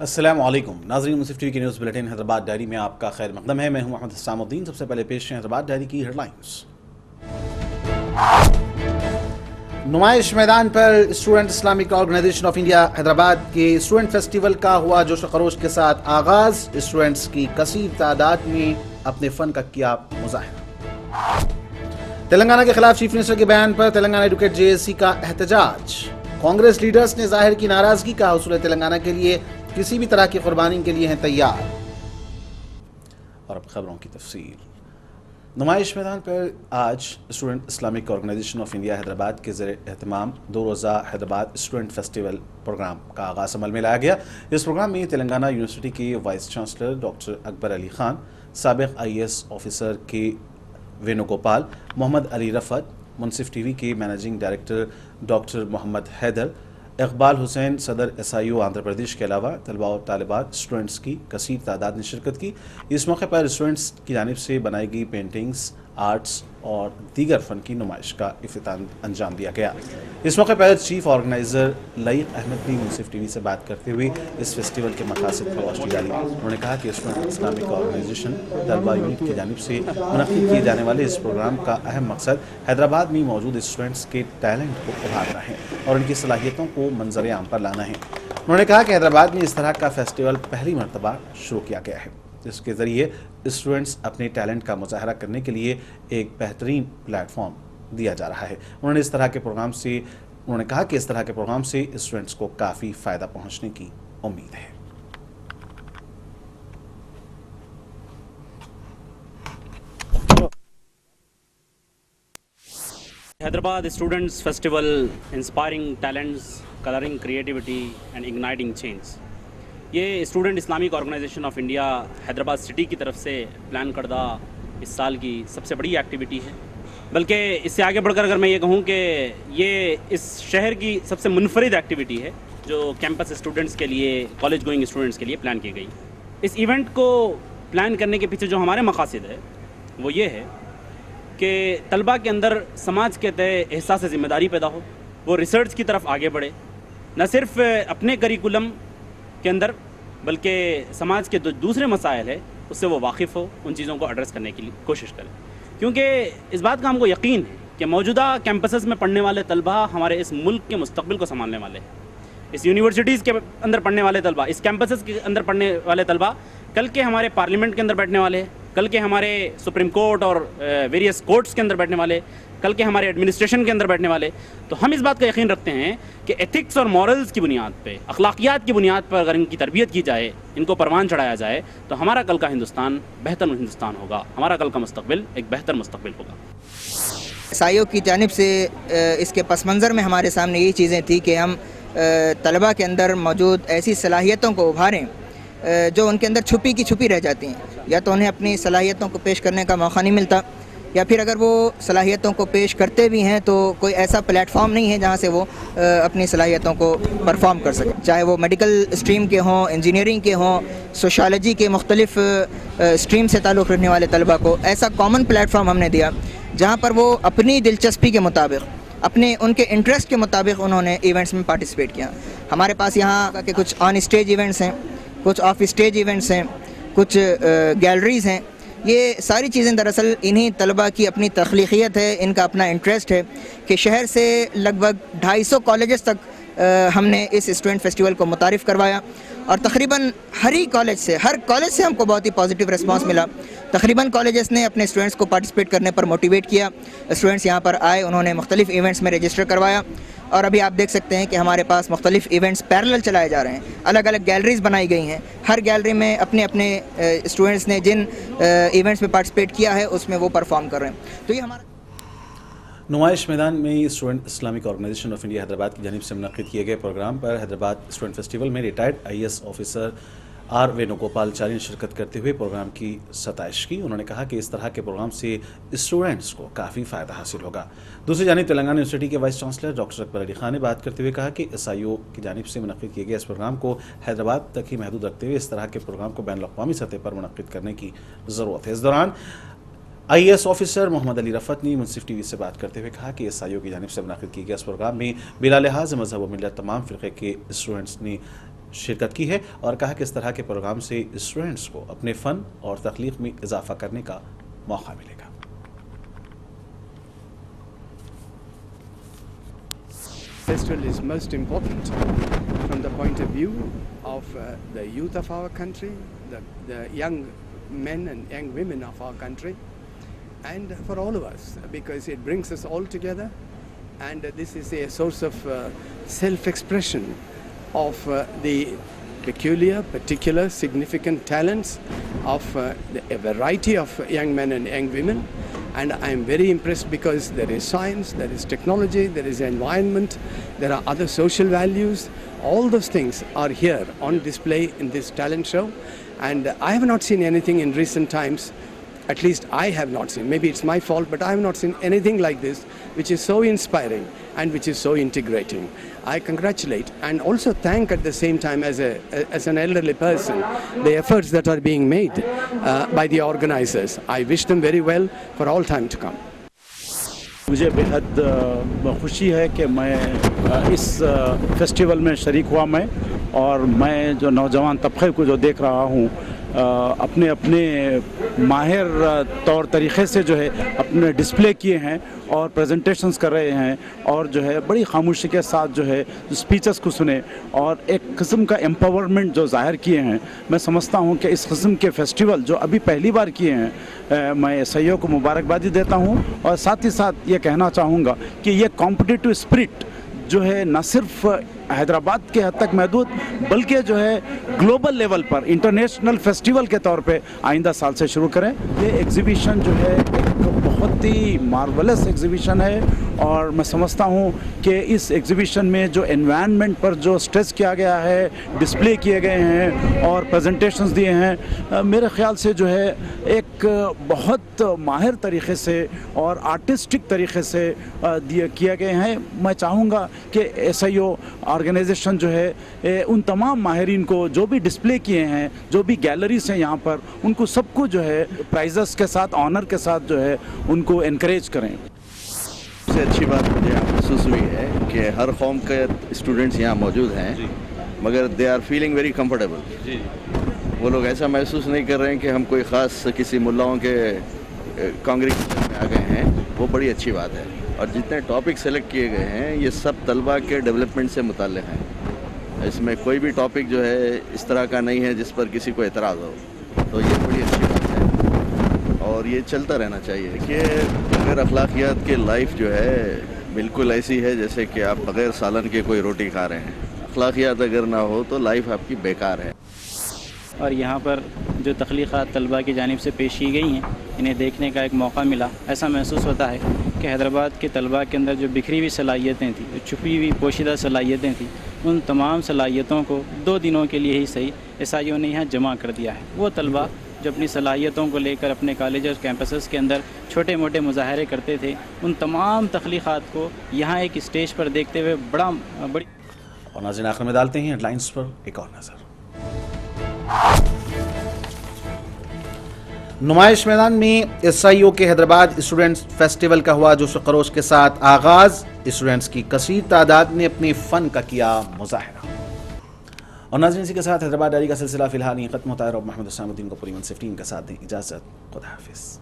السلام علیکم ناظرین، منصف ٹی وی کی نیوز بلیٹن حیدرآباد ڈائری میں آپ کا خیر مقدم ہے۔ میں ہوں محمد حسام الدین۔ سب سے پہلے پیش ہیں حیدرآباد ڈائری کی ہیڈ لائنز۔ نمائش میدان پر student Islamic organisation of India Hyderabad کے اسٹوڈنٹ فیسٹیول کا ہوا جوش و خروش کے ساتھ آغاز۔ اسٹوڈنٹس کی کثیر تعداد میں اپنے فن کا کیا مظاہرہ۔ تلنگانہ کے خلاف چیف منسٹر کے بیان پر Telangana advocate J S C کا احتجاج۔ کانگریس لیڈرز نے ظاہر کی ناراضگی کا حصول تلنگانہ کے لیے کسی بھی طرح کی قربانی کے لیے ہیں تیار۔ اور اب خبروں کی تفصیل۔ نمائش میدان پر آج student Islamic organisation of India Hyderabad کے زیر اہتمام 2 روزہ حیدرآباد اسٹوڈنٹ فیسٹیول پروگرام کا آغاز عمل میں لایا گیا۔ اس پروگرام میں تلنگانہ یونیورسٹی کے وائس چانسلر ڈاکٹر اکبر علی خان، سابق IAS آفیسر کے وینو گوپال، محمد علی رفعت، منصف ٹی وی کے مینیجنگ ڈائریکٹر ڈاکٹر محمد حیدر، اقبال حسین، صدر SIO آندھرا پردیش کے علاوہ طلباء اور طالبات اسٹوڈنٹس کی کثیر تعداد نے شرکت کی۔ اس موقع پر اسٹوڈنٹس کی جانب سے بنائی گئی پینٹنگز، آرٹس اور دیگر فن کی نمائش کا افتتاح انجام دیا گیا۔ اس موقع پر چیف آرگنائزر لائق احمد نے منصف ٹی وی سے بات کرتے ہوئے اس فیسٹیول کے مقاصد پر روشنی ڈالی۔ انہوں نے کہا کہ اسٹوڈنٹ اسلامک آرگنائزیشن طلباء یونٹ کی جانب سے منعقد کیے جانے والے اس پروگرام کا اہم مقصد حیدرآباد میں موجود اسٹوڈنٹس کے ٹیلنٹ کو ابھارنا ہے اور ان کی صلاحیتوں کو منظر عام پر لانا ہے۔ انہوں نے کہا کہ حیدرآباد میں اس طرح کا فیسٹیول پہلی مرتبہ شروع کیا گیا ہے، جس کے ذریعے اسٹوڈنٹس اپنے ٹیلنٹ کا مظاہرہ کرنے کے لیے ایک بہترین پلیٹ فارم دیا جا رہا ہے۔ انہوں نے کہا کہ اس طرح کے پروگرام سے اسٹوڈنٹس کو کافی فائدہ پہنچنے کی امید ہے۔ Hyderabad Students Festival Inspiring Talents, Coloring Creativity and Igniting Change۔ یہ student Islamic organisation of India Hyderabad city کی طرف سے پلان کردہ اس سال کی سب سے بڑی ایکٹیویٹی ہے، بلکہ اس سے آگے بڑھ کر اگر میں یہ کہوں کہ یہ اس شہر کی سب سے منفرد ایکٹیویٹی ہے جو کیمپس اسٹوڈنٹس کے لیے، کالج گوئنگ اسٹوڈنٹس کے لیے پلان کی گئی۔ اس ایونٹ کو پلان کرنے کے پیچھے جو ہمارے مقاصد ہے وہ یہ ہے کہ طلباء کے اندر سماج کے تئیں احساس ذمہ داری پیدا ہو، وہ ریسرچ کی طرف آگے بڑھے، نہ صرف اپنے کریکولم کے اندر بلکہ سماج کے دوسرے مسائل ہے اس سے وہ واقف ہو، ان چیزوں کو ایڈریس کرنے کی کوشش کرے، کیونکہ اس بات کا ہم کو یقین ہے کہ موجودہ کیمپسز میں پڑھنے والے طلباء ہمارے اس ملک کے مستقبل کو سنبھالنے والے ہیں۔ اس یونیورسٹیز کے اندر پڑھنے والے طلباء، اس کیمپسز کے اندر پڑھنے والے طلباء کل کے ہمارے پارلیمنٹ کے اندر بیٹھنے والے ہیں، کل کے ہمارے سپریم کورٹ اور ویریس کورٹس کے اندر بیٹھنے والے، کل کے ہمارے ایڈمنسٹریشن کے اندر بیٹھنے والے۔ تو ہم اس بات کا یقین رکھتے ہیں کہ ایتھکس اور مورلز کی بنیاد پہ، اخلاقیات کی بنیاد پر اگر ان کی تربیت کی جائے، ان کو پروان چڑھایا جائے تو ہمارا کل کا ہندوستان بہتر ہندوستان ہوگا، ہمارا کل کا مستقبل ایک بہتر مستقبل ہوگا۔ SIO کی جانب سے اس کے پس منظر میں ہمارے سامنے یہی چیزیں تھیں کہ ہم طلباء کے اندر موجود ایسی صلاحیتوں کو ابھاریں جو ان کے اندر چھپی کی چھپی رہ جاتی ہیں، یا تو انہیں اپنی صلاحیتوں کو پیش کرنے کا موقع نہیں ملتا، یا پھر اگر وہ صلاحیتوں کو پیش کرتے بھی ہیں تو کوئی ایسا پلیٹ فارم نہیں ہے جہاں سے وہ اپنی صلاحیتوں کو پرفارم کر سکیں، چاہے وہ میڈیکل اسٹریم کے ہوں، انجینئرنگ کے ہوں، سوشالوجی کے مختلف اسٹریم سے تعلق رکھنے والے طلباء کو ایسا کامن پلیٹ فارم ہم نے دیا جہاں پر وہ اپنی دلچسپی کے مطابق، ان کے انٹرسٹ کے مطابق انہوں نے ایونٹس میں پارٹیسپیٹ کیا۔ ہمارے پاس یہاں کے کچھ آن اسٹیج ایونٹس ہیں، کچھ آف اسٹیج ایونٹس ہیں، کچھ گیلریز ہیں۔ یہ ساری چیزیں دراصل انہی طلباء کی اپنی تخلیقیت ہے، ان کا اپنا انٹرسٹ ہے کہ شہر سے لگ بھگ 250 کالجز تک ہم نے اس اسٹوڈنٹ فیسٹیول کو متعارف کروایا، اور تقریباً ہر کالج سے ہم کو بہت ہی پازیٹیو ریسپانس ملا۔ تقریباً کالجز نے اپنے اسٹوڈنٹس کو پارٹیسپیٹ کرنے پر موٹیویٹ کیا، اسٹوڈنٹس یہاں پر آئے، انہوں نے مختلف ایونٹس میں رجسٹر کروایا، اور ابھی آپ دیکھ سکتے ہیں کہ ہمارے پاس مختلف ایونٹس پیرلل چلائے جا رہے ہیں، الگ الگ گیلریز بنائی گئی ہیں، ہر گیلری میں اپنے اسٹوڈنٹس نے جن ایونٹس میں پارٹیسپیٹ کیا ہے اس میں وہ پرفارم کر رہے ہیں۔ تو یہ ہمارا نمائش میدان میں student Islamic organisation of India Hyderabad کی جانب سے منعقد کیے گئے پروگرام پر حیدرآباد اسٹوڈنٹ فیسٹیول میں retired IAS officer R Venugopal Chari نے شرکت کرتے ہوئے پروگرام کی ستائش کی۔ انہوں نے کہا کہ اس طرح کے پروگرام سے اسٹوڈنٹس کو کافی فائدہ حاصل ہوگا۔ دوسری جانب تلنگانہ یونیورسٹی کے وائس چانسلر ڈاکٹر اکبر علی خان نے بات کرتے ہوئے کہا کہ SIO کی جانب سے منعقد کیے گئے اس پروگرام کو حیدرآباد تک ہی محدود رکھتے ہوئے اس طرح کے پروگرام کو بین الاقوامی سطح پر منعقد کرنے کی ضرورت ہے۔ اس دوران IAS آفیسر محمد علی رفعت نے منصف ٹی وی سے بات کرتے ہوئے کہا کہ SIO کی جانب سے منعقد کیے گئے اس پروگرام میں بلا لحاظ مذہب و ملت تمام فرقے کے اسٹوڈنٹس نے شرکت کی ہے اور کہا کہ اس طرح کے پروگرام سے اسٹوڈنٹس کو اپنے فن اور تخلیق میں اضافہ کرنے کا موقع ملے گا. Festival is most important from the point of view of the youth of our country, the young men and young women of our country, and for all of us, because it brings us all together, and this is a source of self-expression of the peculiar, particular, significant talents of a variety of young men and young women. And I am very impressed because there is science, there is technology, there is environment, there are other social values. All those things are here on display in this talent show. And I have not seen anything in recent times, at least I have not seen. Maybe it's my fault, but I have not seen anything like this, which is so inspiring and which is so integrating. I congratulate and also thank at the same time as an elderly person the efforts that are being made by the organizers. I wish them very well for all time to come. مجھے بہت خوشی ہے کہ میں اس festival میں شریک ہوا میں، اور میں جو نوجوان طبقے کو جو دیکھ رہا ہوں اپنے اپنے ماہر طور طریقے سے جو ہے اپنے ڈسپلے کیے ہیں اور پریزنٹیشنز کر رہے ہیں، اور جو ہے بڑی خاموشی کے ساتھ جو ہے اسپیچز کو سنے اور ایک قسم کا امپاورمنٹ جو ظاہر کیے ہیں. میں سمجھتا ہوں کہ اس قسم کے فیسٹیول جو ابھی پہلی بار کیے ہیں، میں سیاحوں کو مبارکبادی دیتا ہوں، اور ساتھ ہی ساتھ یہ کہنا چاہوں گا کہ یہ کمپٹیٹیو اسپرٹ جو ہے نہ صرف حیدرآباد کے حد تک محدود بلکہ جو ہے گلوبل لیول پر انٹرنیشنل فیسٹیول کے طور پہ آئندہ سال سے شروع کریں. یہ ایگزیبیشن جو ہے ایک بہت ہی مارولس ایگزیبیشن ہے، اور میں سمجھتا ہوں کہ اس ایگزیبیشن میں جو انوائرنمنٹ پر جو اسٹریس کیا گیا ہے، ڈسپلے کیے گئے ہیں اور پریزنٹیشنز دیے ہیں، میرے خیال سے جو ہے ایک بہت ماہر طریقے سے اور آرٹسٹک طریقے سے کیے گئے ہیں. میں چاہوں گا کہ ایس آئی او آرگنائزیشن جو ہے ان تمام ماہرین کو جو بھی ڈسپلے کیے ہیں، جو بھی گیلریز ہیں یہاں پر، ان کو سب کو جو ہے پرائزز کے ساتھ، آنر کے ساتھ جو ہے ان کو انکریج کریں. سب سے اچھی بات مجھے یہاں محسوس ہوئی ہے کہ ہر قوم کے اسٹوڈنٹس یہاں موجود ہیں، مگر they are feeling very comfortable. وہ لوگ ایسا محسوس نہیں کر رہے ہیں کہ ہم کوئی خاص کسی ملاؤں کے کانگریگیشن میں آ گئے ہیں. وہ بڑی اچھی بات ہے. اور جتنے ٹاپک سلیکٹ کیے گئے ہیں یہ سب طلباء کے ڈیولپمنٹ سے متعلق ہیں. اس میں کوئی بھی ٹاپک جو ہے اس طرح کا نہیں ہے جس پر کسی کو اعتراض ہو. تو یہ بڑی اچھی بات ہے اور یہ چلتا رہنا چاہیے. کہ اگر اخلاقیات کی لائف جو ہے بالکل ایسی ہے جیسے کہ آپ بغیر سالن کے کوئی روٹی کھا رہے ہیں. اخلاقیات اگر نہ ہو تو لائف آپ کی بیکار ہے. اور یہاں پر جو تخلیقات طلباء کی جانب سے پیش کی گئی ہیں انہیں دیکھنے کا ایک موقع ملا. ایسا محسوس ہوتا ہے کہ حیدرآباد کے طلباء کے اندر جو بکھری ہوئی صلاحیتیں تھیں، جو چھپی ہوئی پوشیدہ صلاحیتیں تھیں، ان تمام صلاحیتوں کو 2 دنوں کے لیے ہی صحیح ایس آئی او نے یہاں جمع کر دیا ہے. وہ طلباء جو اپنی صلاحیتوں کو لے کر اپنے کالج اور کیمپسز کے اندر چھوٹے موٹے مظاہرے کرتے تھے، ان تمام تخلیقات کو یہاں ایک اسٹیج پر دیکھتے ہوئے بڑی. اور ناظرین آخر میں ڈالتے ہیں ہیڈ لائنز پر ایک اور نظر. نمائش میدان میں ایس آئی او کے حیدرآباد اسٹوڈنٹس فیسٹیول کا ہوا جوش و خروش کے ساتھ آغاز. اسٹوڈنٹس کی کثیر تعداد نے اپنے فن کا کیا مظاہرہ. اور ناظرین اسی کے ساتھ حیدرآباد ڈائری کا سلسلہ فی الحال ختم ہوتا ہے. رب محمد حسام الدین کو پوری 115 کا ساتھ دیں. اجازت. خدا حافظ.